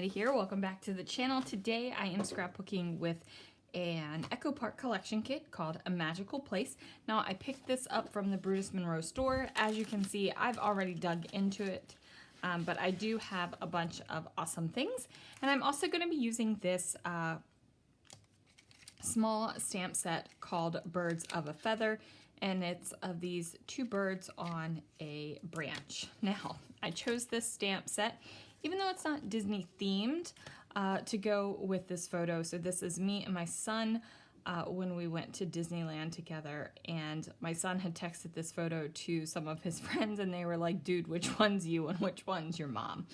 Sandie here. Welcome back to the channel. Today I am scrapbooking with an Echo Park collection kit called A Magical Place. Now I picked this up from the Brutus Monroe store. As you can see, I've already dug into it, but I do have a bunch of awesome things. And I'm also going to be using this small stamp set called Birds of a Feather, and it's of these two birds on a branch. Now, I chose this stamp set, even though it's not Disney themed, to go with this photo. So this is me and my son when we went to Disneyland together, and my son had texted this photo to some of his friends, and they were like, dude, which one's you and which one's your mom?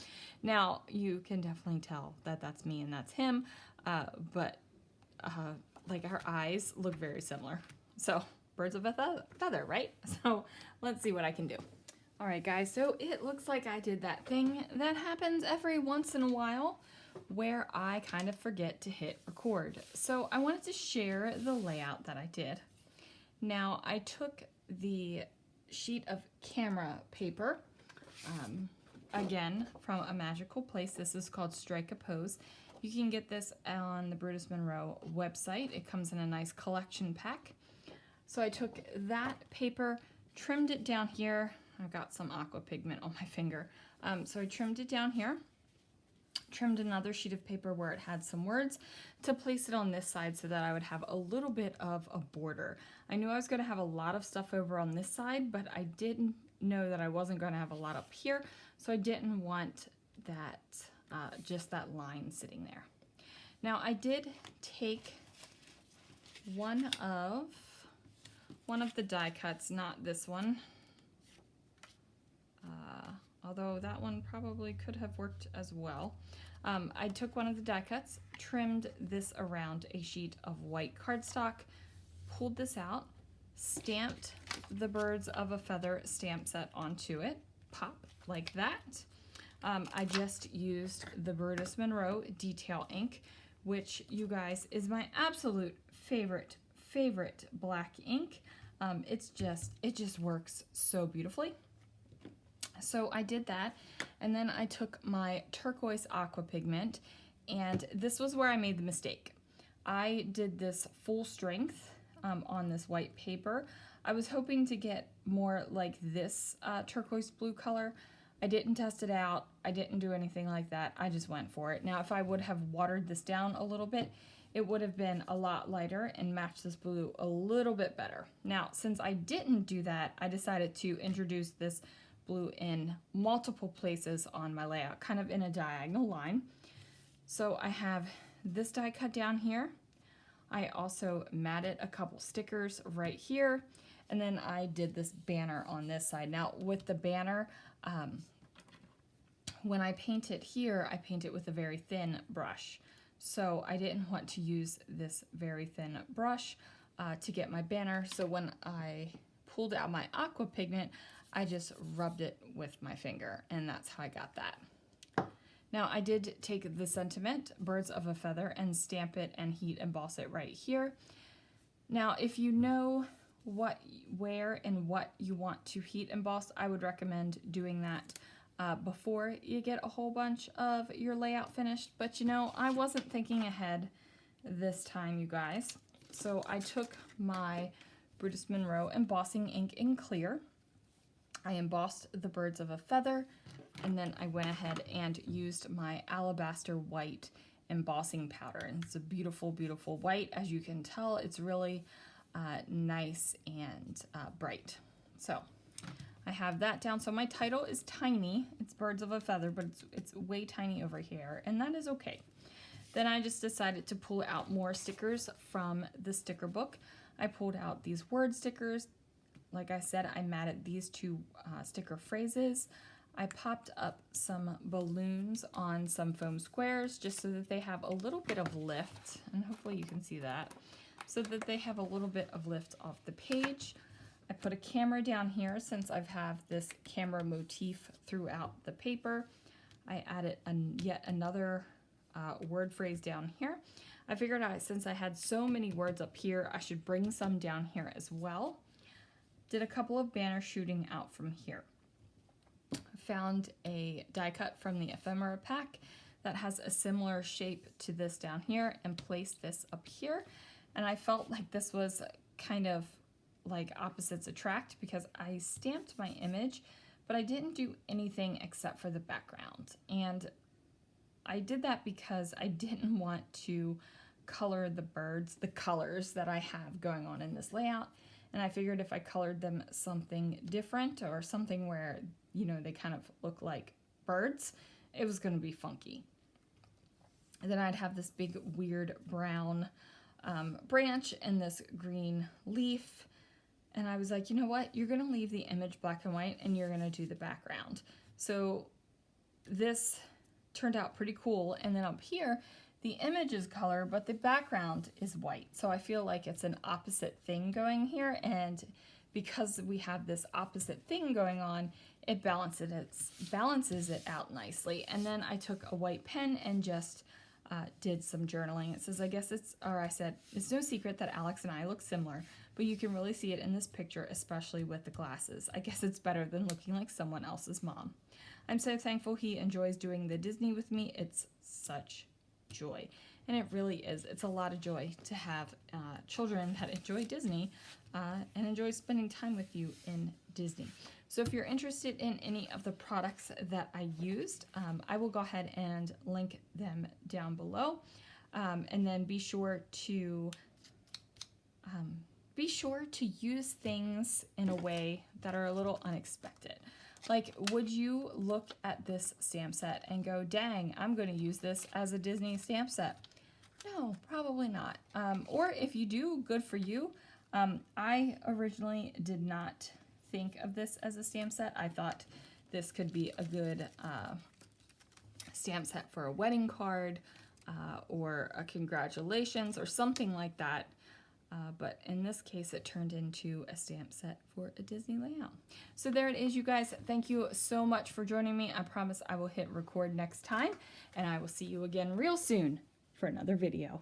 Now, you can definitely tell that that's me and that's him, but like our eyes look very similar. So birds of a feather, right? So let's see what I can do. All right, guys, so it looks like I did that thing that happens every once in a while where I kind of forget to hit record. So I wanted to share the layout that I did. Now, I took the sheet of camera paper, again, from A Magical Place. This is called Strike a Pose. You can get this on the Brutus Monroe website. It comes in a nice collection pack. So I took that paper, trimmed it down here. I've got some aqua pigment on my finger. So I trimmed it down here, trimmed another sheet of paper where it had some words to place it on this side so that I would have a little bit of a border. I knew I was going to have a lot of stuff over on this side, but I didn't know that I wasn't going to have a lot up here, so I didn't want that just that line sitting there. Now I did take one of the die cuts, not this one, although that one probably could have worked as well. I took one of the die cuts, trimmed this around a sheet of white cardstock, pulled this out, stamped the Birds of a Feather stamp set onto it, pop, like that. I just used the Brutus Monroe detail ink, which, you guys, is my absolute favorite black ink. It just works so beautifully. So I did that, and then I took my turquoise aqua pigment, and this was where I made the mistake. I did this full strength on this white paper. I was hoping to get more like this turquoise blue color. I didn't test it out. I didn't do anything like that. I just went for it. Now, if I would have watered this down a little bit, it would have been a lot lighter and matched this blue a little bit better. Now, since I didn't do that, I decided to introduce this blue in multiple places on my layout, kind of in a diagonal line. So I have this die cut down here. I also matted a couple stickers right here, and then I did this banner on this side. Now, with the banner, when I paint it here, I paint it with a very thin brush. So I didn't want to use this very thin brush to get my banner. So when I pulled out my aqua pigment, I just rubbed it with my finger, and that's how I got that. Now, I did take the sentiment, Birds of a Feather, and stamp it and heat emboss it right here. Now, if you know where and what you want to heat emboss, I would recommend doing that before you get a whole bunch of your layout finished. But you know, I wasn't thinking ahead this time, you guys. So I took my Brutus Monroe embossing ink in clear. I embossed the Birds of a Feather, and then I went ahead and used my alabaster white embossing powder. And it's a beautiful, beautiful white. As you can tell, it's really nice and bright. So I have that down. So my title is tiny. It's Birds of a Feather, but it's way tiny over here, and that is okay. Then I just decided to pull out more stickers from the sticker book. I pulled out these word stickers. Like I said, I matted these two sticker phrases. I popped up some balloons on some foam squares just so that they have a little bit of lift, and hopefully you can see that, so that they have a little bit of lift off the page. I put a camera down here since I have this camera motif throughout the paper. I added yet another word phrase down here. I figured since I had so many words up here, I should bring some down here as well. Did a couple of banners shooting out from here. Found a die cut from the ephemera pack that has a similar shape to this down here and place this up here. And I felt like this was kind of like opposites attract because I stamped my image, but I didn't do anything except for the background. And I did that because I didn't want to color the birds the colors that I have going on in this layout. And I figured if I colored them something different or something where, you know, they kind of look like birds, it was going to be funky. And then I'd have this big weird brown branch and this green leaf. And I was like, you know what? You're going to leave the image black and white and you're going to do the background. So this turned out pretty cool. And then up here, the image is color, but the background is white. So I feel like it's an opposite thing going here. And because we have this opposite thing going on, it balances it out nicely. And then I took a white pen and just did some journaling. It says, I said, it's no secret that Alex and I look similar, but you can really see it in this picture, especially with the glasses. I guess it's better than looking like someone else's mom. I'm so thankful he enjoys doing the Disney with me. It's such joy. And it really is. It's a lot of joy to have children that enjoy Disney and enjoy spending time with you in Disney. So if you're interested in any of the products that I used, I will go ahead and link them down below. And then be sure to use things in a way that are a little unexpected. Like, would you look at this stamp set and go, dang, I'm going to use this as a Disney stamp set? No, probably not. Or if you do, good for you. I originally did not think of this as a stamp set. I thought this could be a good stamp set for a wedding card or a congratulations or something like that. But in this case, it turned into a stamp set for a Disney layout. So there it is, you guys. Thank you so much for joining me. I promise I will hit record next time, and I will see you again real soon for another video.